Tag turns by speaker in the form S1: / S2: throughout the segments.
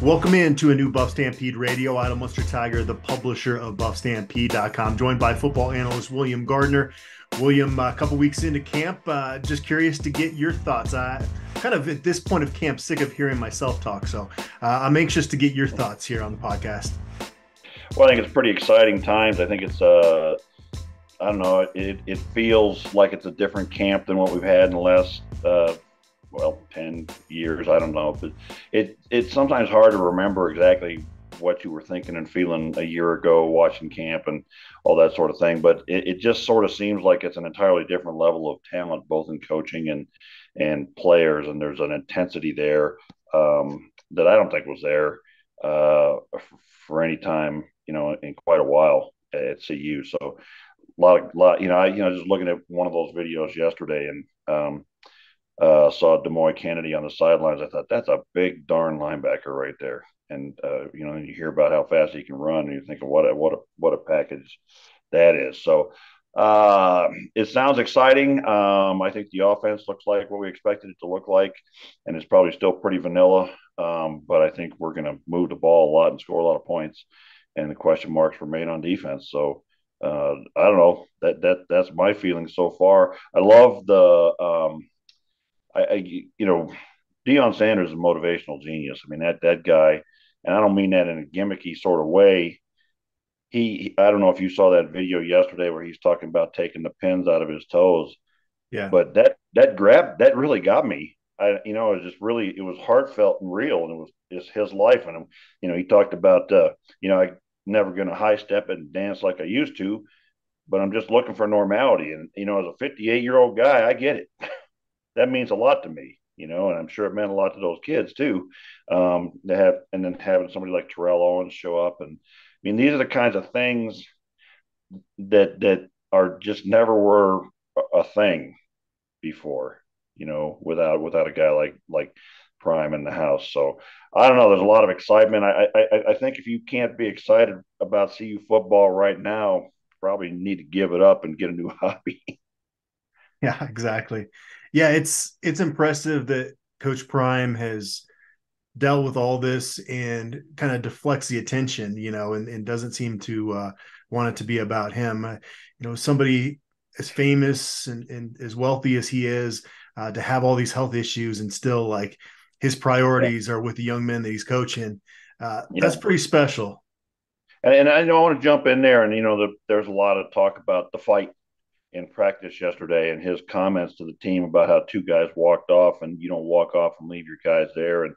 S1: Welcome in to a new BuffStampede Radio. Adam Munsterteiger, the publisher of BuffStampede.com, joined by football analyst William Gardner. William, a couple weeks into camp, just curious to get your thoughts. Kind of at this point of camp, sick of hearing myself talk, so I'm anxious to get your thoughts here on the podcast.
S2: Well, I think it's pretty exciting times. I think it's, I don't know, it feels like it's a different camp than what we've had in the last 10 years. I don't know, but it's sometimes hard to remember exactly what you were thinking and feeling a year ago watching camp and all that sort of thing. But it just sort of seems like it's an entirely different level of talent, both in coaching and players. And there's an intensity there that I don't think was there for any time, in quite a while at CU. So a lot, just looking at one of those videos yesterday and, saw Demoy Kennedy on the sidelines. I thought that's a big darn linebacker right there. And and you hear about how fast he can run, and you think of what a package that is. So it sounds exciting. I think the offense looks like what we expected it to look like, and it's probably still pretty vanilla. But I think we're going to move the ball a lot and score a lot of points. And the question marks remain on defense. So I don't know. That's my feeling so far. I love the. Deion Sanders is a motivational genius. I mean, that guy, and I don't mean that in a gimmicky sort of way. I don't know if you saw that video yesterday where he's talking about taking the pins out of his toes,
S1: Yeah.
S2: but that really got me. It was just really, it was heartfelt and real, and it was just his life. And he talked about, I'm never going to high step and dance like I used to, but I'm just looking for normality. And as a 58-year-old guy, I get it. That means a lot to me, and I'm sure it meant a lot to those kids too. To have, and then having somebody like Terrell Owens show up, and I mean, these are the kinds of things that are just never were a thing before, without a guy like Prime in the house. So I don't know. There's a lot of excitement. I think if you can't be excited about CU football right now, probably need to give it up and get a new hobby.
S1: Yeah, exactly. Yeah, it's impressive that Coach Prime has dealt with all this and kind of deflects the attention, and doesn't seem to want it to be about him. Somebody as famous and as wealthy as he is, to have all these health issues and still like his
S2: Yeah.
S1: priorities are with the young men that he's coaching. That's
S2: Yeah.
S1: pretty special.
S2: And I know I want to jump in there, and there's a lot of talk about the fight in practice yesterday, and his comments to the team about how two guys walked off, and you don't walk off and leave your guys there. And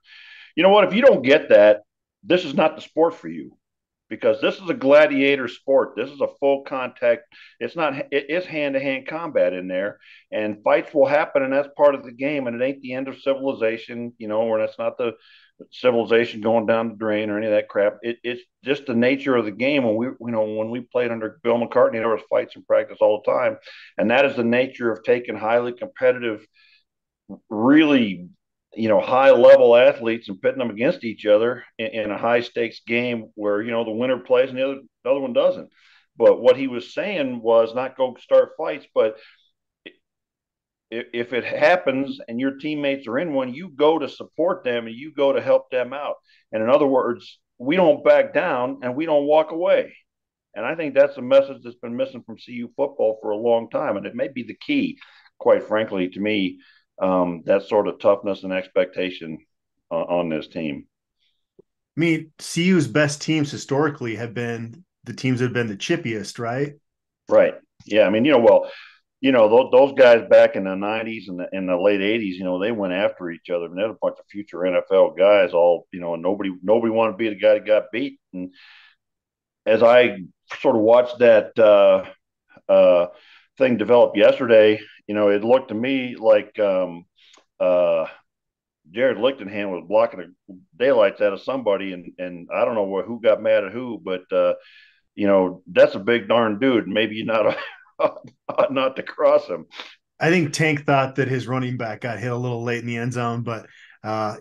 S2: you know what? If you don't get that, this is not the sport for you, because this is a gladiator sport. This is a full contact. It's not. It's hand to hand combat in there, and fights will happen, and that's part of the game. And it ain't the end of civilization, or that's not the civilization going down the drain or any of that crap. It's just the nature of the game. When we played under Bill McCartney, there was fights in practice all the time, and that is the nature of taking highly competitive, really high level athletes and pitting them against each other in a high stakes game where the winner plays and the other one doesn't. But what he was saying was not go start fights, but if it happens and your teammates are in one, you go to support them and you go to help them out. And in other words, we don't back down and we don't walk away. And I think that's a message that's been missing from CU football for a long time. And it may be the key, quite frankly, to me, that sort of toughness and expectation on this team.
S1: I mean, CU's best teams historically have been the teams that have been the chippiest, right?
S2: Right. Yeah. I mean, those guys back in the 90s and the late 80s, they went after each other. And they had a bunch of future NFL guys all, and nobody wanted to be the guy that got beat. And as I sort of watched that thing develop yesterday, it looked to me like uh, Jared Lichtenhand was blocking the daylights out of somebody, and I don't know who got mad at who, but that's a big darn dude. Maybe you're not not to cross him.
S1: I think Tank thought that his running back got hit a little late in the end zone, but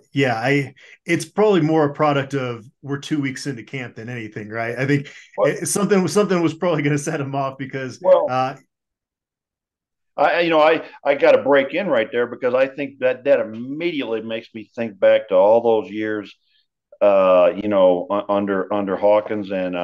S1: it's probably more a product of we're 2 weeks into camp than anything, right? I think
S2: Well,
S1: something was probably going to set him off because
S2: well, I got to break in right there because I think that immediately makes me think back to all those years under Hawkins and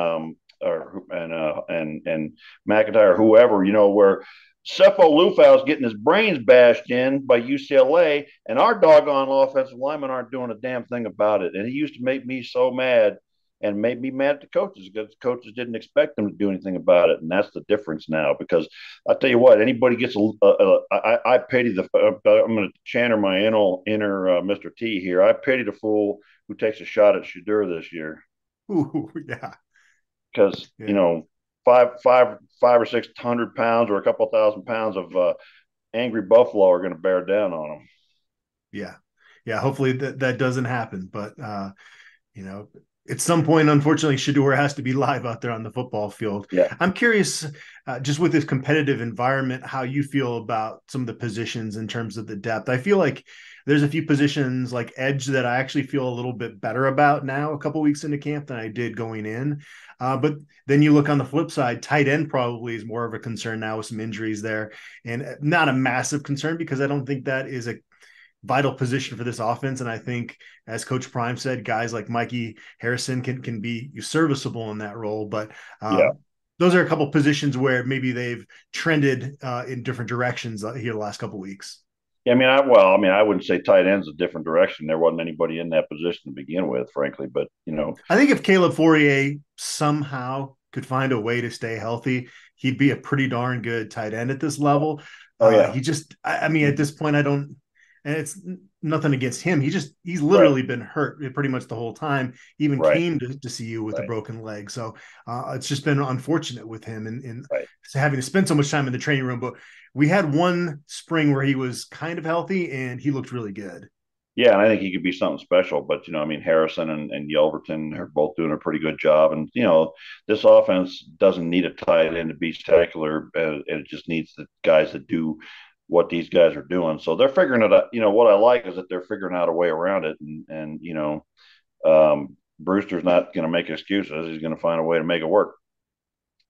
S2: McIntyre, whoever, where Cepho Lufau's getting his brains bashed in by UCLA, and our doggone offensive linemen aren't doing a damn thing about it. And he used to make me so mad and made me mad at the coaches because the coaches didn't expect them to do anything about it. And that's the difference now, because I tell you what, anybody gets I pity the, I'm going to channel my inner Mr. T here. I pity the fool who takes a shot at Shadur this year.
S1: Ooh, yeah.
S2: Because,
S1: Yeah.
S2: 500 or 600 pounds or a couple thousand pounds of angry buffalo are going to bear down on them.
S1: Yeah. Yeah. Hopefully that doesn't happen. But, you know, at some point, unfortunately, Shador has to be live out there on the football field.
S2: Yeah.
S1: I'm curious, just with this competitive environment, how you feel about some of the positions in terms of the depth. I feel like there's a few positions like edge that I actually feel a little bit better about now, a couple weeks into camp, than I did going in. But then you look on the flip side, tight end probably is more of a concern now with some injuries there, and not a massive concern because I don't think that is a vital position for this offense. And I think, as Coach Prime said, guys like Mikey Harrison can be serviceable in that role. But
S2: Yeah.
S1: those are a couple positions where maybe they've trended in different directions here the last couple weeks.
S2: Yeah, I wouldn't say tight end's a different direction. There wasn't anybody in that position to begin with, frankly. But
S1: I think if Caleb Fourier somehow could find a way to stay healthy, he'd be a pretty darn good tight end at this level.
S2: Oh yeah.
S1: At this point, I don't, and it's nothing against him. He's
S2: Right.
S1: literally been hurt pretty much the whole time. He even
S2: Right.
S1: came to see you with a
S2: Right.
S1: broken leg. So it's just been unfortunate with him and
S2: Right.
S1: having to spend so much time in the training room. But we had one spring where he was kind of healthy and he looked really good.
S2: Yeah, and I think he could be something special. But Harrison and Yelverton are both doing a pretty good job. And this offense doesn't need a tight end to be spectacular. It just needs the guys that do what these guys are doing. So they're figuring it out. What I like is that they're figuring out a way around it. Brewster's not going to make excuses. He's going to find a way to make it work.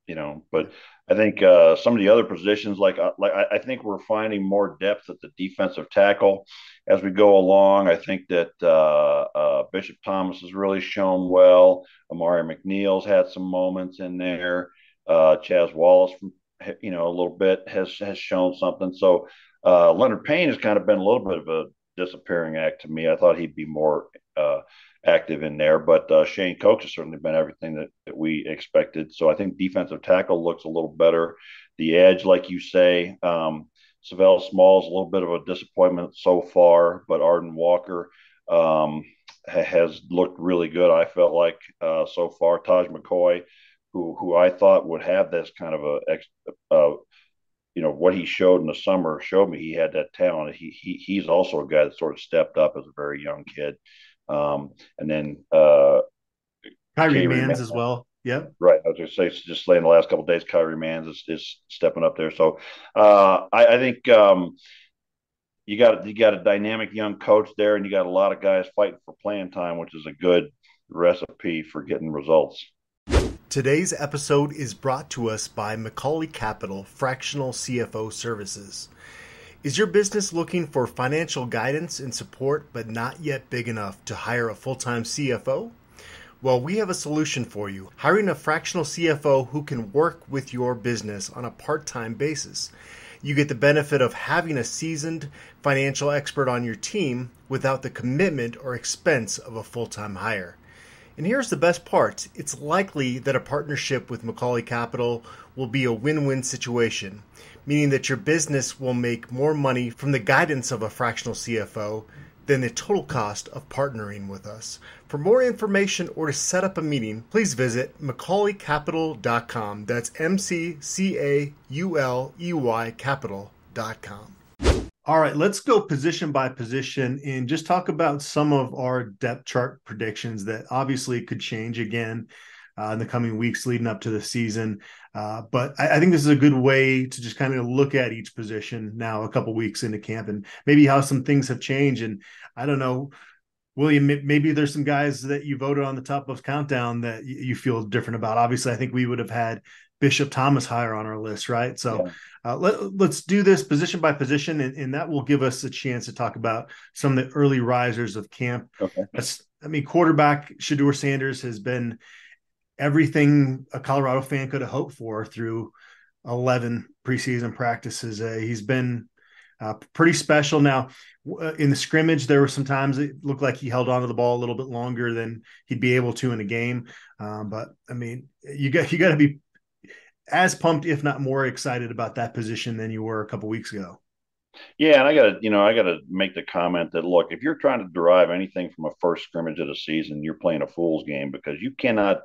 S2: But I think some of the other positions, I think we're finding more depth at the defensive tackle as we go along. I think that Bishop Thomas has really shown well. Amari McNeil's had some moments in there. Chaz Wallace, a little bit has shown something. So Leonard Payne has kind of been a little bit of a disappearing act to me. I thought he'd be more active in there, but Shane Coates has certainly been everything that we expected. So I think defensive tackle looks a little better. The edge, like you say, Savell Small's a little bit of a disappointment so far, but Arden Walker has looked really good. I felt like so far. Taj McCoy, who I thought would have this kind of what he showed in the summer showed me he had that talent. He's also a guy that sort of stepped up as a very young kid. And then
S1: Kyrie Mans as well. Yep.
S2: Right. I was going to say, just in the last couple of days, Kyrie Mans is stepping up there. So I think you got a dynamic young coach there, and you got a lot of guys fighting for playing time, which is a good recipe for getting results.
S1: Today's episode is brought to us by Macaulay Capital Fractional CFO Services. Is your business looking for financial guidance and support, but not yet big enough to hire a full-time CFO? Well, we have a solution for you. Hiring a fractional CFO who can work with your business on a part-time basis. You get the benefit of having a seasoned financial expert on your team without the commitment or expense of a full-time hire. And here's the best part. It's likely that a partnership with Macaulay Capital will be a win-win situation, meaning that your business will make more money from the guidance of a fractional CFO than the total cost of partnering with us. For more information or to set up a meeting, please visit MacaulayCapital.com. That's MCCAULEY Capital.com. All right, let's go position by position and just talk about some of our depth chart predictions that obviously could change again in the coming weeks leading up to the season. But I think this is a good way to just kind of look at each position now a couple weeks into camp and maybe how some things have changed. And I don't know, William, maybe there's some guys that you voted on the top of countdown that you feel different about. Obviously, I think we would have had Bishop Thomas higher on our list, right? So
S2: Yeah.
S1: let's do this position by position, and that will give us a chance to talk about some of the early risers of camp.
S2: Okay.
S1: Quarterback Shedeur Sanders has been everything a Colorado fan could have hoped for through 11 preseason practices. He's been pretty special. Now, in the scrimmage, there were some times it looked like he held onto the ball a little bit longer than he'd be able to in a game. But I mean, you got to be as pumped, if not more excited about that position than you were a couple weeks ago.
S2: Yeah, and I gotta make the comment that look, if you're trying to derive anything from a first scrimmage of the season, you're playing a fool's game because you cannot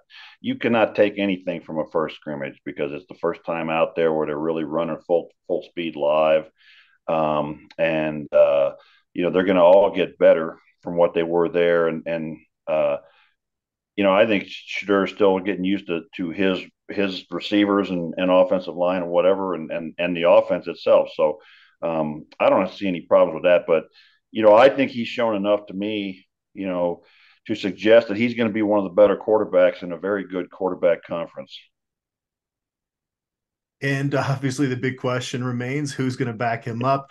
S2: take anything from a first scrimmage because it's the first time out there where they're really running full speed live, and they're going to all get better from what they were there, and I think Shedeur is still getting used to his receivers and offensive line and whatever, and the offense itself. So I don't see any problems with that. But I think he's shown enough to me, to suggest that he's going to be one of the better quarterbacks in a very good quarterback conference.
S1: And obviously, the big question remains who's going to back him up.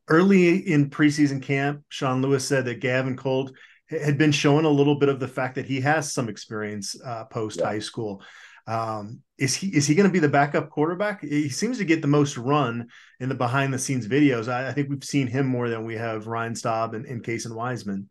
S1: Early in preseason camp, Sean Lewis said that Gavin Colt had been showing a little bit of the fact that he has some experience post high school. Is he going to be the backup quarterback? He seems to get the most run in the behind the scenes videos. I think we've seen him more than we have Ryan Staub and Case and Wiseman.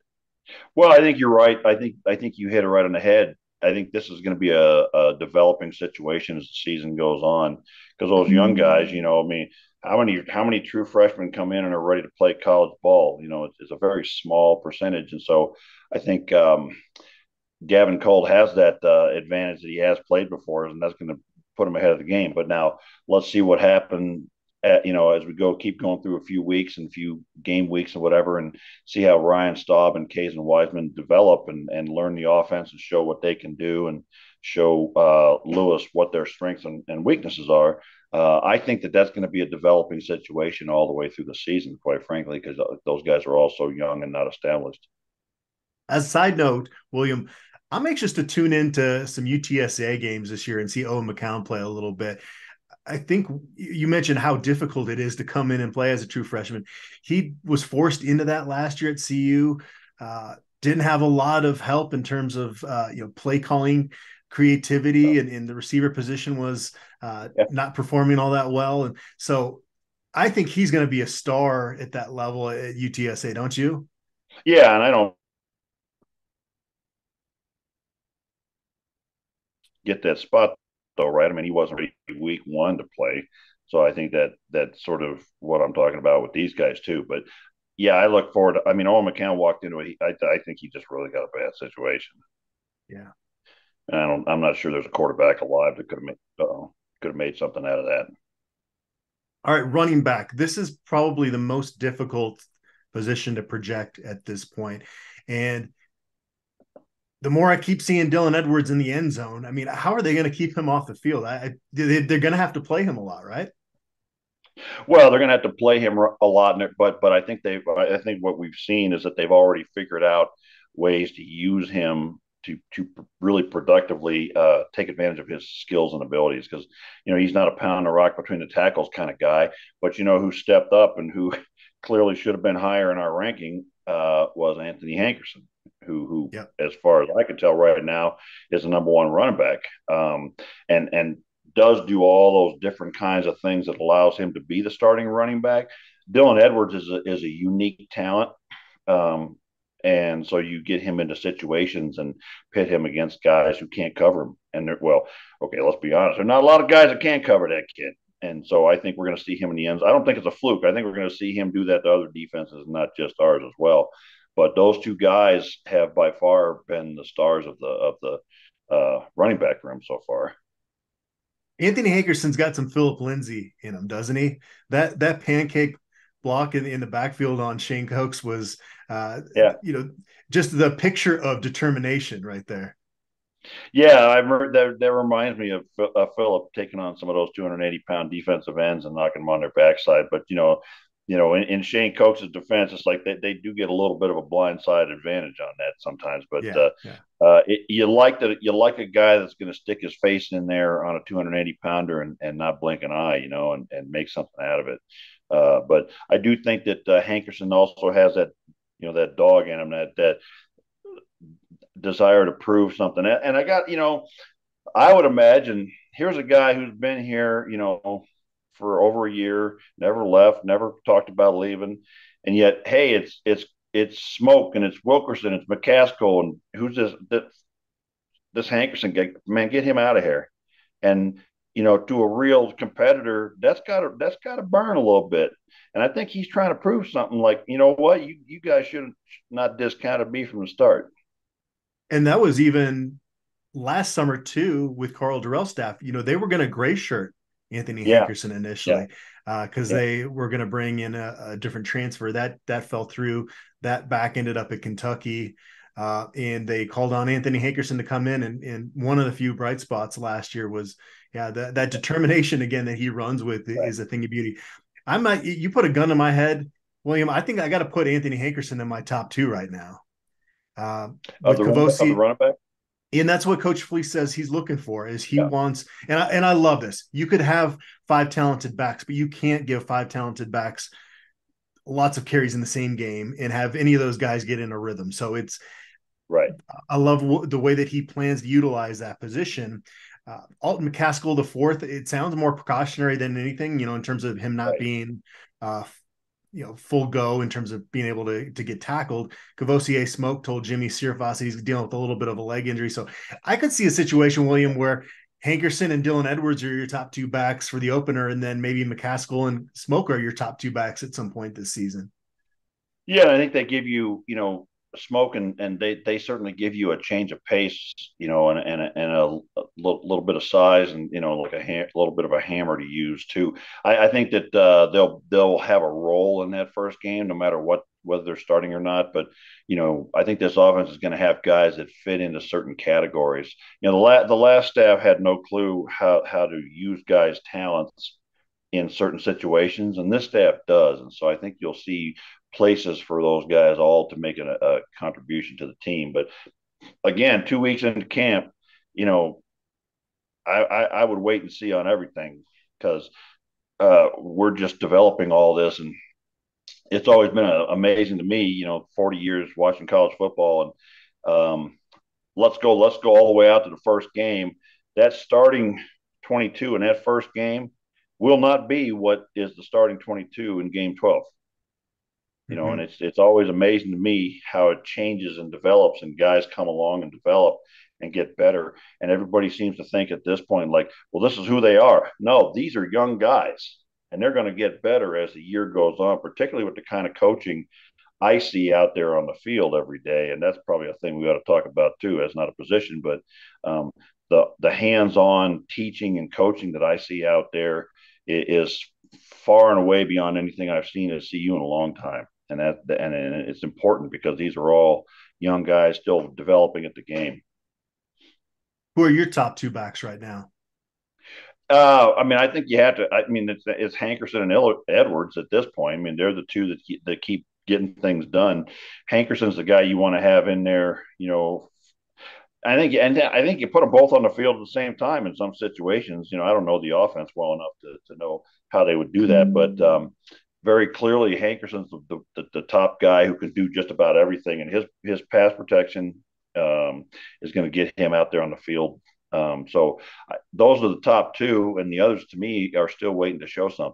S2: Well, I think you're right. I think you hit it right on the head. I think this is going to be a developing situation as the season goes on because those young guys, I mean, how many true freshmen come in and are ready to play college ball? It's a very small percentage, and so I think Gavin Colt has that advantage that he has played before, and that's going to put him ahead of the game. But now let's see what happens. As we keep going through a few weeks and a few game weeks and whatever, and see how Ryan Staub and Kaysen Wiseman develop and learn the offense and show what they can do and show Lewis what their strengths and weaknesses are. I think that's going to be a developing situation all the way through the season, quite frankly, because those guys are all so young and not established.
S1: As a side note, William, I'm anxious to tune into some UTSA games this year and see Owen McCown play a little bit. I think you mentioned how difficult it is to come in and play as a true freshman. He was forced into that last year at CU. Didn't have a lot of help in terms of play calling creativity, and the receiver position was not performing all that well. And so I think he's going to be a star at that level at UTSA, don't you?
S2: Yeah, and I don't get that spot though, right? I mean, he wasn't ready week one to play, so I think that's sort of what I'm talking about with these guys too. But yeah, I look forward to. I mean, Owen McCown walked into it. I think he just really got a bad situation.
S1: Yeah.
S2: And I'm not sure there's a quarterback alive that could have made something out of that.
S1: All right, running back. This is probably the most difficult position to project at this point. And the more I keep seeing Dylan Edwards in the end zone, I mean, how are they going to keep him off the field? They're going to have to play him a lot, right?
S2: Well, they're going to have to play him a lot, but I think what we've seen is that they've already figured out ways to use him to really productively take advantage of his skills and abilities because he's not a pound the rock between the tackles kind of guy, but who stepped up and who clearly should have been higher in our ranking was Anthony Hankerson, who
S1: Yep.
S2: as far as I can tell right now is the number one running back, and does do all those different kinds of things that allows him to be the starting running back. Dylan Edwards is a unique talent. And so you get him into situations and pit him against guys who can't cover him. And okay, let's be honest. There are not a lot of guys that can't cover that kid. And so I think we're going to see him in the ends. I don't think it's a fluke. I think we're going to see him do that to other defenses, not just ours as well. But those two guys have by far been the stars of the running back room so far.
S1: Anthony Hankerson's got some Philip Lindsay in him, doesn't he? That pancake block in the backfield on Shane Coates was,
S2: Yeah.
S1: Just the picture of determination right there.
S2: Yeah, I've heard that reminds me of Philip taking on some of those 280-pound defensive ends and knocking them on their backside. But in Shane Coates' defense, it's like they do get a little bit of a blindside advantage on that sometimes. But
S1: Yeah, yeah.
S2: you like a guy that's going to stick his face in there on a 280 pounder and not blink an eye, and make something out of it. But I do think that Hankerson also has that that dog in him, that desire to prove something. And I got I would imagine here's a guy who's been here, for over a year, never left, never talked about leaving, and yet, hey, it's Smoke and it's Wilkerson, it's McCaskill, and who's this Hankerson guy? Man, get him out of here. And to a real competitor, that's got to burn a little bit. And I think he's trying to prove something. Like, you know what, you guys should not discounted me from the start.
S1: And that was even last summer too with Carl Durrell's staff. They were going to gray shirt Anthony
S2: Yeah,
S1: Hankerson
S2: yeah,
S1: initially because
S2: yeah.
S1: they were going to bring in a different transfer that fell through. That back ended up at Kentucky. And they called on Anthony Hankerson to come in, and one of the few bright spots last year was, yeah, that determination again that he runs with
S2: Right.
S1: is a thing of beauty. You put a gun to my head, William. I think I got to put Anthony Hankerson in my top two right now.
S2: Of
S1: With
S2: the
S1: Kavosi,
S2: running back.
S1: and that's what Coach Fleece says he's looking for. Is he
S2: Yeah,
S1: wants, and I love this. You could have five talented backs, but you can't give five talented backs lots of carries in the same game and have any of those guys get in a rhythm. So
S2: right,
S1: I love the way that he plans to utilize that position. Alton McCaskill, the fourth, it sounds more precautionary than anything, in terms of him not
S2: right.
S1: being, full go in terms of being able to get tackled. Cavossier Smoke told Jimmy Searfoss he's dealing with a little bit of a leg injury. So I could see a situation, William, where Hankerson and Dylan Edwards are your top two backs for the opener, and then maybe McCaskill and Smoke are your top two backs at some point this season.
S2: Yeah, I think they give you, Smoke, and they certainly give you a change of pace, and a little bit of size, and like a little bit of a hammer to use too. I think that they'll have a role in that first game, no matter whether they're starting or not. But I think this offense is going to have guys that fit into certain categories. The last staff had no clue how to use guys' talents in certain situations, and this staff does. And so I think you'll see places for those guys all to make a contribution to the team. But again, 2 weeks into camp, you know, I would wait and see on everything because we're just developing all this, and it's always been amazing to me. 40 years watching college football, and let's go all the way out to the first game. That starting 22 in that first game will not be what is the starting 22 in game 12. And
S1: Mm-hmm.
S2: it's always amazing to me how it changes and develops, and guys come along and develop and get better. And everybody seems to think at this point, like, well, this is who they are. No, these are young guys, and they're going to get better as the year goes on, particularly with the kind of coaching I see out there on the field every day. And that's probably a thing we ought to talk about too, as not a position, but the hands-on teaching and coaching that I see out there is far and away beyond anything I've seen at CU in a long time. And it's important because these are all young guys still developing at the game.
S1: Who are your top two backs right now?
S2: I mean, I think you have to. I mean, it's Hankerson and Edwards at this point. I mean, they're the two that keep getting things done. Hankerson's the guy you want to have in there. I think you put them both on the field at the same time in some situations. I don't know the offense well enough to know how they would do that, but very clearly Hankerson's the top guy who can do just about everything, and his pass protection is going to get him out there on the field. So those are the top two, and the others to me are still waiting to show something.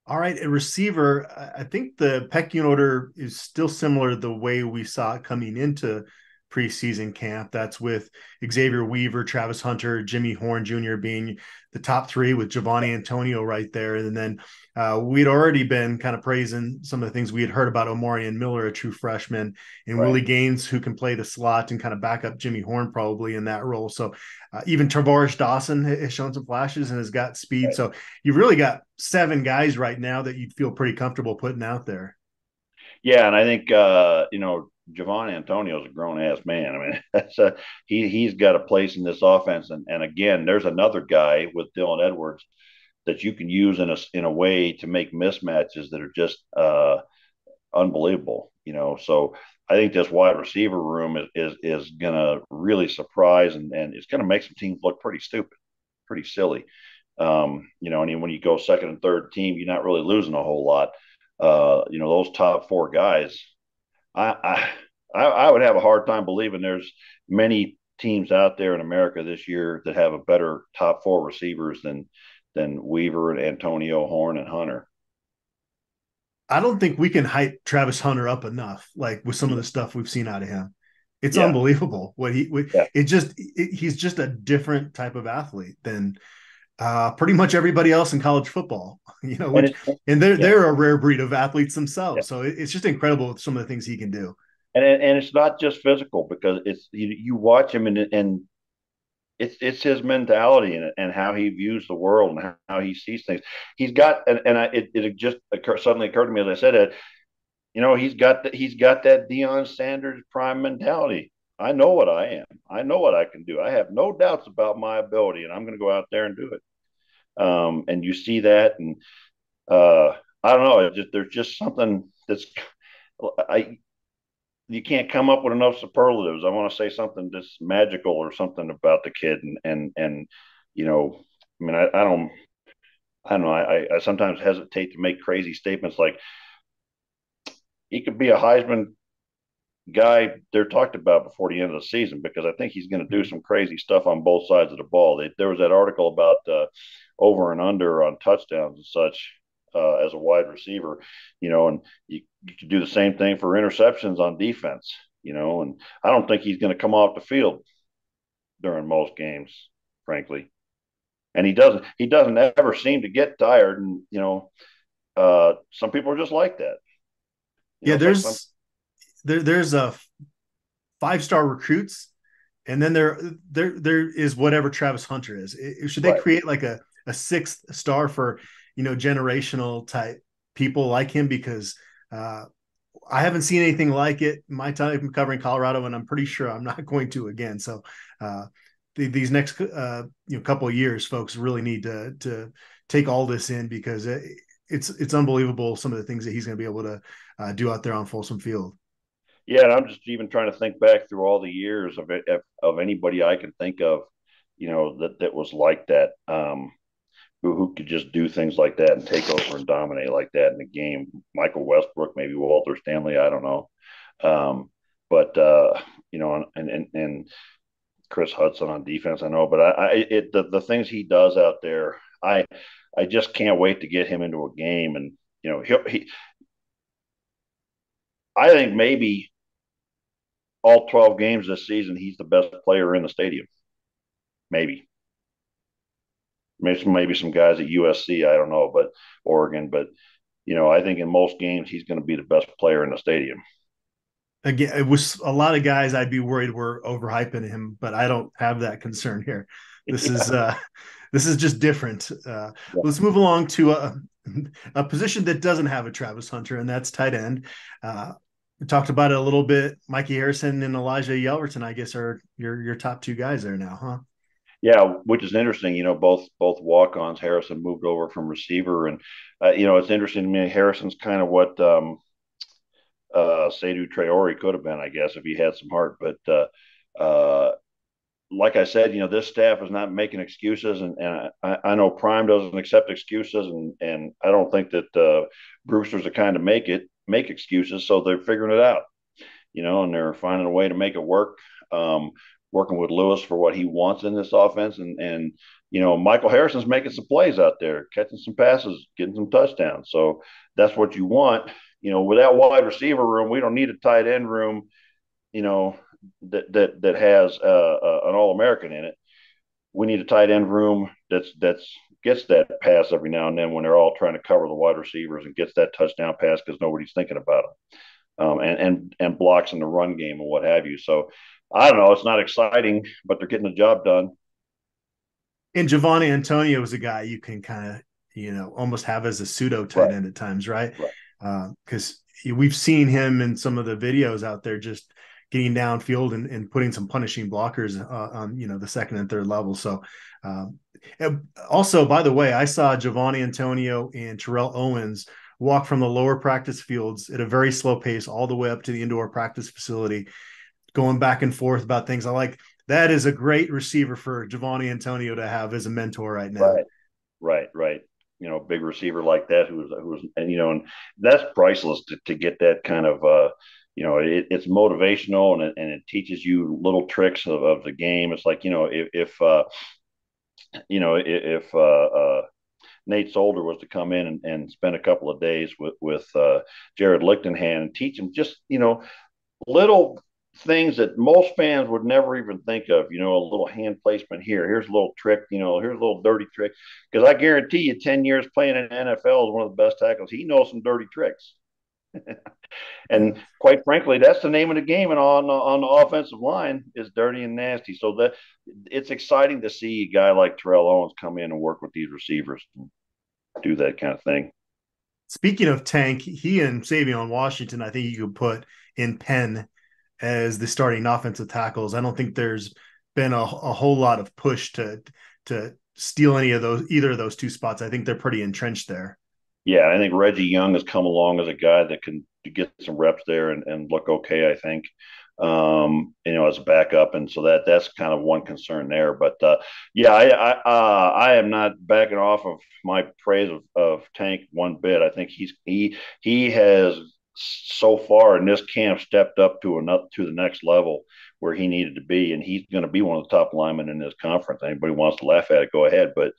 S1: All right, a receiver. I think the pecking order is still similar to the way we saw it coming into preseason camp. That's with Xavier Weaver, Travis Hunter, Jimmy Horn Jr. being the top three, with Giovanni Antonio right there. And then we'd already been kind of praising some of the things we had heard about Omarion Miller, a true freshman, and
S2: Right.
S1: Willie Gaines, who can play the slot and kind of back up Jimmy Horn probably in that role. So even Tavarish Dawson has shown some flashes and has got speed.
S2: Right.
S1: So you've really got seven guys right now that you'd feel pretty comfortable putting out there.
S2: Yeah, and I think Javon Antonio is a grown ass man. I mean, he's got a place in this offense, and again, there's another guy with Dylan Edwards that you can use in a way to make mismatches that are just unbelievable. So I think this wide receiver room is going to really surprise, and it's going to make some teams look pretty stupid, pretty silly. And when you go second and third team, you're not really losing a whole lot. Those top four guys, I would have a hard time believing there's many teams out there in America this year that have a better top four receivers than Weaver and Antonio, Horn, and Hunter.
S1: I don't think we can hype Travis Hunter up enough, like with some of the stuff we've seen out of him. It's unbelievable he's just a different type of athlete than pretty much everybody else in college football, and they're a rare breed of athletes themselves. So it's just incredible with some of the things he can do.
S2: And it's not just physical, because it's you watch him and it's his mentality and how he views the world and how he sees things. He's got it just suddenly occurred to me as I said it. He's got that Deion Sanders prime mentality. I know what I am. I know what I can do. I have no doubts about my ability, and I'm going to go out there and do it. And you see that, and I don't know. There's just something you can't come up with enough superlatives. I want to say something that's magical or something about the kid, and I don't know. I sometimes hesitate to make crazy statements like he could be a Heisman guy they're talked about before the end of the season, because I think he's going to do some crazy stuff on both sides of the ball. There was that article about over and under on touchdowns and such as a wide receiver, and you could do the same thing for interceptions on defense, and I don't think he's going to come off the field during most games, frankly. And he doesn't ever seem to get tired. And, some people are just like that.
S1: There's a 5-star recruits, and then there is whatever Travis Hunter is. Should they create like a 6th star for generational type people like him? Because I haven't seen anything like it in my time covering Colorado, and I'm pretty sure I'm not going to again. So these next couple of years, folks really need to take all this in, because it's unbelievable some of the things that he's going to be able to do out there on Folsom Field.
S2: Yeah, and I'm just even trying to think back through all the years of anybody I can think of, that was like that, who could just do things like that and take over and dominate like that in the game. Michael Westbrook, maybe Walter Stanley, I don't know, but and Chris Hudson on defense, I know, but the things he does out there, I just can't wait to get him into a game, and I think maybe all 12 games this season, he's the best player in the stadium. Maybe some guys at USC, I don't know, but Oregon, but I think in most games he's going to be the best player in the stadium.
S1: Again, it was a lot of guys I'd be worried were overhyping him, but I don't have that concern here. This is just different. Let's move along to a position that doesn't have a Travis Hunter, and that's tight end. We talked about it a little bit. Mikey Harrison and Elijah Yelverton, I guess, are your top 2 guys there now, huh?
S2: Yeah, which is interesting. Both walk-ons. Harrison moved over from receiver, and it's interesting to me. Harrison's kind of what Seydou Traore could have been, I guess, if he had some heart. But like I said, this staff is not making excuses, and I know Prime doesn't accept excuses, and I don't think that Brewster's the kind to make excuses, so they're figuring it out, and they're finding a way to make it work. Working with Lewis for what he wants in this offense, and Michael Harrison's making some plays out there, catching some passes, getting some touchdowns. So that's what you want. With that wide receiver room, we don't need a tight end room, that has an All-American in it. We need a tight end room that's gets that pass every now and then when they're all trying to cover the wide receivers, and gets that touchdown pass because nobody's thinking about them, and blocks in the run game and what have you. So I don't know. It's not exciting, but they're getting the job done.
S1: And Giovanni Antonio is a guy you can kind of, almost have as a pseudo tight end at times, right? Because we've seen him in some of the videos out there just getting downfield and putting some punishing blockers on, the second and third level. So also, by the way, I saw Giovanni Antonio and Terrell Owens walk from the lower practice fields at a very slow pace all the way up to the indoor practice facility, going back and forth about things. I like that is a great receiver for Giovanni Antonio to have as a mentor right now.
S2: Right. Big receiver like that who's and that's priceless to get that kind of it's motivational and it teaches you little tricks of the game. It's like if Nate Solder was to come in and spend a couple of days with Jared Lichtenhand and teach him just little things that most fans would never even think of, a little hand placement here. Here's a little trick, here's a little dirty trick. Because I guarantee you, 10 years playing in the NFL is one of the best tackles. He knows some dirty tricks. And quite frankly, that's the name of the game. And on the offensive line is dirty and nasty. So that it's exciting to see a guy like Terrell Owens come in and work with these receivers and do that kind of thing.
S1: Speaking of Tank, he and Savion Washington, I think you could put in Penn as the starting offensive tackles. I don't think there's been a whole lot of push to steal either of those two spots. I think they're pretty entrenched there.
S2: Yeah, I think Reggie Young has come along as a guy that can get some reps there and look okay, I think, as a backup. And so that's kind of one concern there. But, I am not backing off of my praise of Tank one bit. I think he has so far in this camp stepped up to the next level where he needed to be, and he's going to be one of the top linemen in this conference. Anybody wants to laugh at it, go ahead. But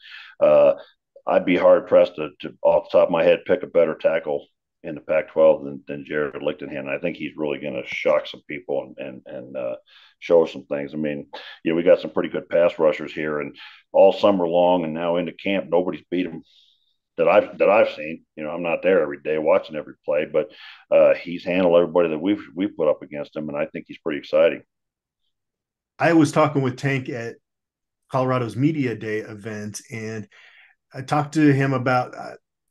S2: I'd be hard pressed to off the top of my head pick a better tackle in the Pac-12 than Jared Lichtenhand. I think he's really going to shock some people and show us some things. I mean, we got some pretty good pass rushers here, and all summer long and now into camp, nobody's beat him that I've seen. I'm not there every day watching every play, but he's handled everybody that we've put up against him, and I think he's pretty exciting.
S1: I was talking with Tank at Colorado's Media Day event, and I talked to him about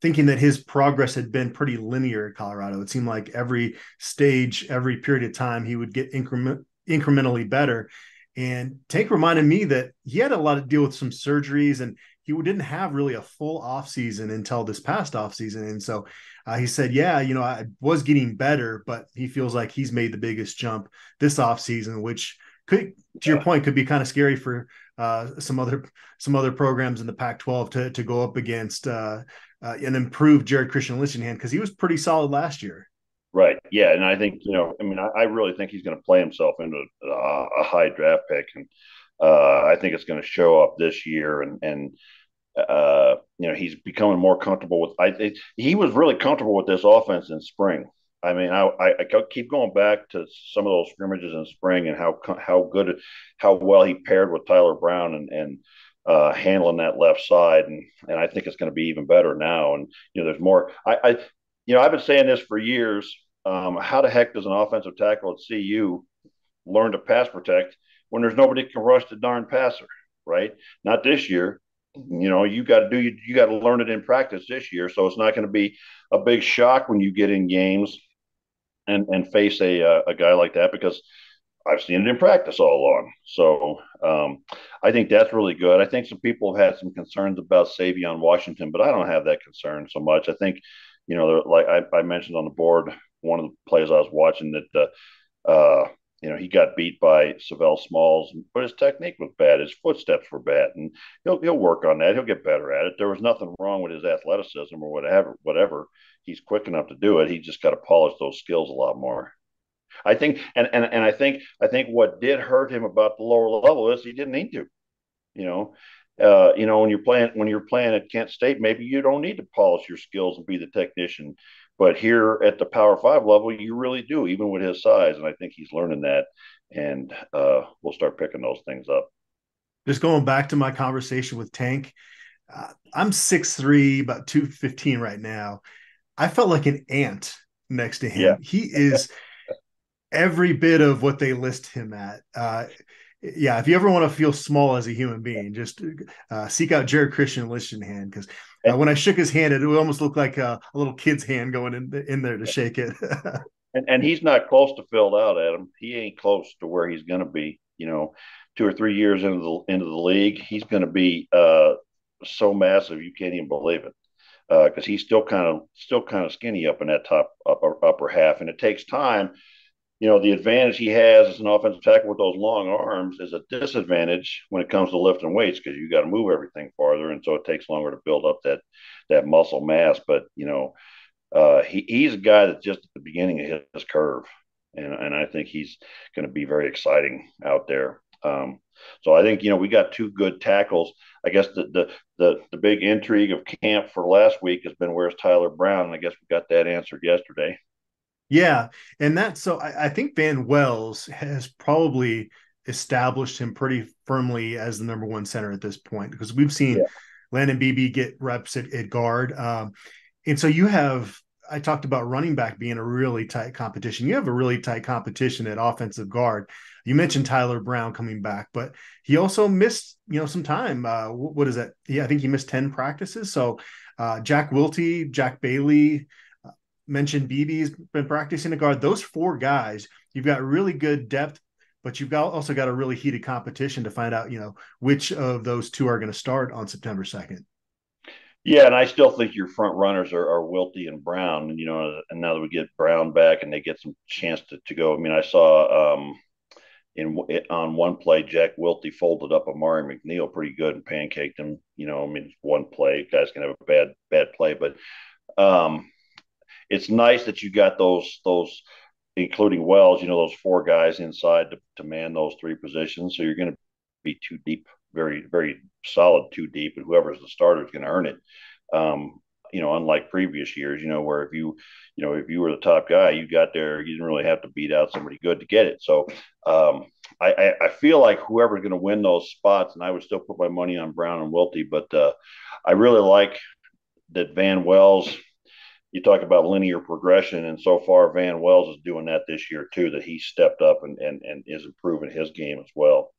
S1: thinking that his progress had been pretty linear at Colorado. It seemed like every stage, every period of time, he would get incrementally better. And Tank reminded me that he had a lot to deal with some surgeries, and he didn't have really a full off season until this past off season. And so he said, I was getting better, but he feels like he's made the biggest jump this off season, which could, to your point, could be kind of scary for some other programs in the Pac-12 to go up against an improved Jared Lichtenhand, because he was pretty solid last year.
S2: Right. Yeah. And I think, I really think he's going to play himself into a high draft pick. And I think it's going to show up this year. And he's becoming more comfortable with, he was really comfortable with this offense in spring. I mean, I keep going back to some of those scrimmages in spring and how well he paired with Tyler Brown and handling that left side. And I think it's going to be even better now. And, there's more, I've been saying this for years. How the heck does an offensive tackle at CU learn to pass protect when there's nobody that can rush the darn passer, right? Not this year. You got to learn it in practice this year. So it's not going to be a big shock when you get in games and face a guy like that, because I've seen it in practice all along. So I think that's really good. I think some people have had some concerns about Savion Washington, but I don't have that concern so much. I think, like I mentioned on the board, one of the plays I was watching that, he got beat by Savell Smalls, but his technique was bad. His footsteps were bad, and he'll work on that. He'll get better at it. There was nothing wrong with his athleticism or whatever. He's quick enough to do it. He just got to polish those skills a lot more. I think, and I think what did hurt him about the lower level is he didn't need to. When you're playing at Kent State, maybe you don't need to polish your skills and be the technician. But here at the Power 5 level, you really do, even with his size. And I think he's learning that. And we'll start picking those things up.
S1: Just going back to my conversation with Tank, I'm 6'3", about 215 right now. I felt like an ant next to him.
S2: Yeah.
S1: He is every bit of what they list him at. If you ever want to feel small as a human being, just seek out Jared Lichtenhand, because when I shook his hand, it almost looked like a little kid's hand going in there to shake it.
S2: and he's not close to filled out, Adam. He ain't close to where he's going to be. 2 or 3 years into the league, he's going to be so massive you can't even believe it. Because he's still kind of skinny up in that top upper half, and it takes time. The advantage he has as an offensive tackle with those long arms is a disadvantage when it comes to lifting weights because you got to move everything farther, and so it takes longer to build up that muscle mass. But he's a guy that's just at the beginning of his curve, and I think he's going to be very exciting out there. So I think we got two good tackles. I guess the big intrigue of camp for last week has been where's Tyler Brown, and I guess we got that answered yesterday.
S1: Yeah, and that's so I think Van Wells has probably established him pretty firmly as the number one center at this point because we've seen
S2: Yeah,
S1: Landon Beebe get reps at guard. And so you have, I talked about running back being a really tight competition. You have a really tight competition at offensive guard. You mentioned Tyler Brown coming back, but he also missed, some time. What is that? Yeah, I think he missed 10 practices. So Jack Wiltie, Jack Bailey, mentioned Beebe's been practicing a guard. Those four guys, you've got really good depth, but you've also got a really heated competition to find out, which of those two are going to start on September 2nd.
S2: yeah, and I still think your front runners are Wiltie and Brown, and now that we get Brown back and they get some chance to go. I mean, I saw on one play, Jack Wiltie folded up Amari McNeil pretty good and pancaked him. I mean, one play, guys can have a bad play, but um, it's nice that you got those, including Wells. Those four guys inside to man those three positions. So you're going to be too deep, very very solid too deep, and whoever's the starter is going to earn it. Unlike previous years, where if you were the top guy, you got there, you didn't really have to beat out somebody good to get it. So I feel like whoever's going to win those spots, and I would still put my money on Brown and Wiltie, but I really like that Van Wells. You talk about linear progression, and so far Van Wells is doing that this year too. That he stepped up and is improving his game as well.